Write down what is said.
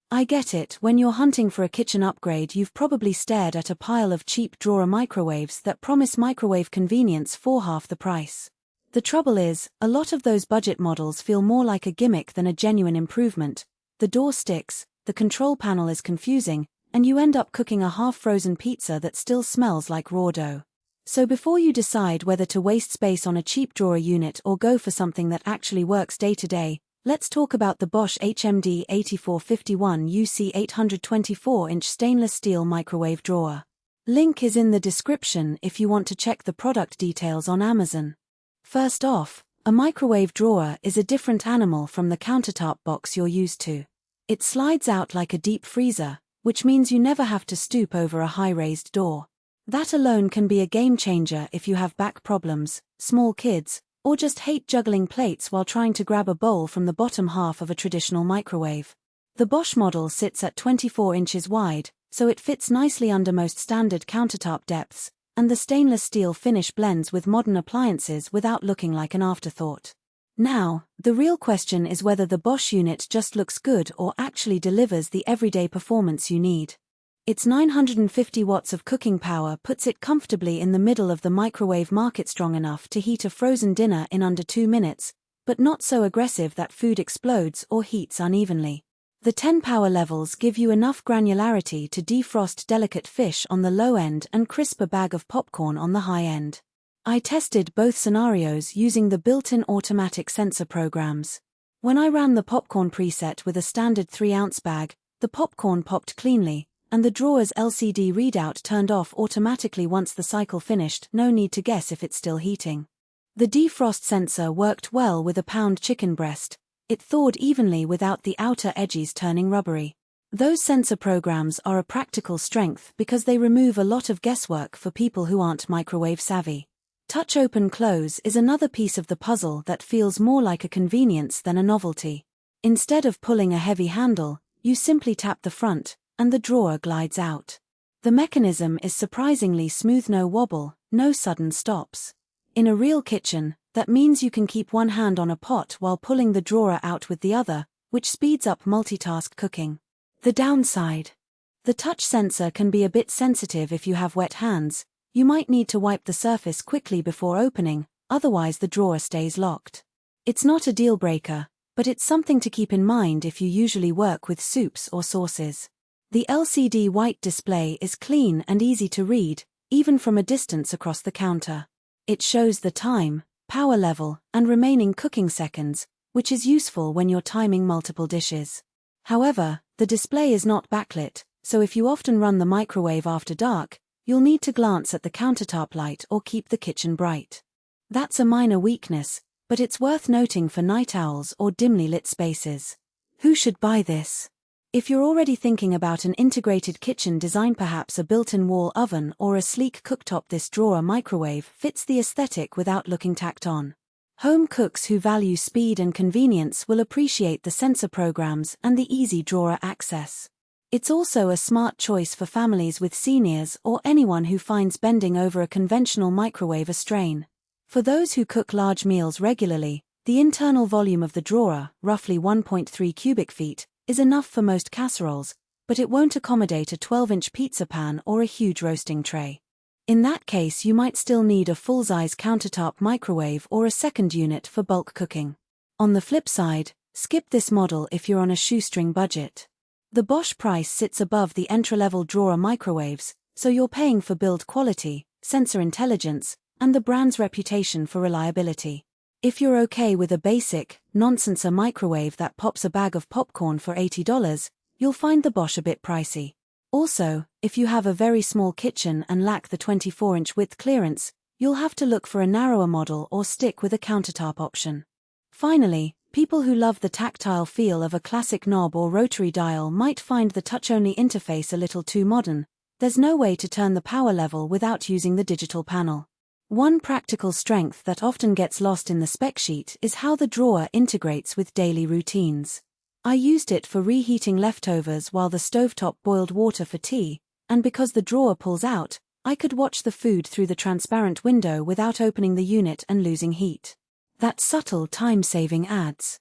I get it, when you're hunting for a kitchen upgrade you've probably stared at a pile of cheap drawer microwaves that promise microwave convenience for half the price. The trouble is, a lot of those budget models feel more like a gimmick than a genuine improvement. The door sticks, the control panel is confusing, and you end up cooking a half-frozen pizza that still smells like raw dough. So before you decide whether to waste space on a cheap drawer unit or go for something that actually works day to day, let's talk about the Bosch HMD8451UC 824-inch stainless steel microwave drawer. Link is in the description if you want to check the product details on Amazon. First off, a microwave drawer is a different animal from the countertop box you're used to. It slides out like a deep freezer, which means you never have to stoop over a high-raised door. That alone can be a game-changer if you have back problems, small kids, or just hate juggling plates while trying to grab a bowl from the bottom half of a traditional microwave. The Bosch model sits at 24 inches wide, so it fits nicely under most standard countertop depths, and the stainless steel finish blends with modern appliances without looking like an afterthought. Now, the real question is whether the Bosch unit just looks good or actually delivers the everyday performance you need. Its 950 watts of cooking power puts it comfortably in the middle of the microwave market, strong enough to heat a frozen dinner in under 2 minutes, but not so aggressive that food explodes or heats unevenly. The 10 power levels give you enough granularity to defrost delicate fish on the low end and crisp a bag of popcorn on the high end. I tested both scenarios using the built-in automatic sensor programs. When I ran the popcorn preset with a standard 3-ounce bag, the popcorn popped cleanly, and the drawer's LCD readout turned off automatically once the cycle finished, no need to guess if it's still heating. The defrost sensor worked well with a pound chicken breast. It thawed evenly without the outer edges turning rubbery. Those sensor programs are a practical strength because they remove a lot of guesswork for people who aren't microwave savvy. Touch open close is another piece of the puzzle that feels more like a convenience than a novelty. Instead of pulling a heavy handle, you simply tap the front, and the drawer glides out. The mechanism is surprisingly smooth, no wobble, no sudden stops. In a real kitchen, that means you can keep one hand on a pot while pulling the drawer out with the other, which speeds up multitask cooking. The downside. The touch sensor can be a bit sensitive if you have wet hands. You might need to wipe the surface quickly before opening, otherwise the drawer stays locked. It's not a deal breaker, but it's something to keep in mind if you usually work with soups or sauces. The LCD white display is clean and easy to read, even from a distance across the counter. It shows the time, power level, and remaining cooking seconds, which is useful when you're timing multiple dishes. However, the display is not backlit, so if you often run the microwave after dark, you'll need to glance at the countertop light or keep the kitchen bright. That's a minor weakness, but it's worth noting for night owls or dimly lit spaces. Who should buy this? If you're already thinking about an integrated kitchen design, perhaps a built-in wall oven or a sleek cooktop, this drawer microwave fits the aesthetic without looking tacked on. Home cooks who value speed and convenience will appreciate the sensor programs and the easy drawer access. It's also a smart choice for families with seniors or anyone who finds bending over a conventional microwave a strain. For those who cook large meals regularly, the internal volume of the drawer, roughly 1.3 cubic feet, is enough for most casseroles, but it won't accommodate a 12-inch pizza pan or a huge roasting tray. In that case, you might still need a full-size countertop microwave or a second unit for bulk cooking. On the flip side, skip this model if you're on a shoestring budget. The Bosch price sits above the entry-level drawer microwaves, so you're paying for build quality, sensor intelligence, and the brand's reputation for reliability. If you're okay with a basic, non-sensor microwave that pops a bag of popcorn for $80, you'll find the Bosch a bit pricey. Also, if you have a very small kitchen and lack the 24-inch width clearance, you'll have to look for a narrower model or stick with a countertop option. Finally, people who love the tactile feel of a classic knob or rotary dial might find the touch-only interface a little too modern. There's no way to turn the power level without using the digital panel. One practical strength that often gets lost in the spec sheet is how the drawer integrates with daily routines. I used it for reheating leftovers while the stovetop boiled water for tea, and because the drawer pulls out, I could watch the food through the transparent window without opening the unit and losing heat. That subtle time-saving adds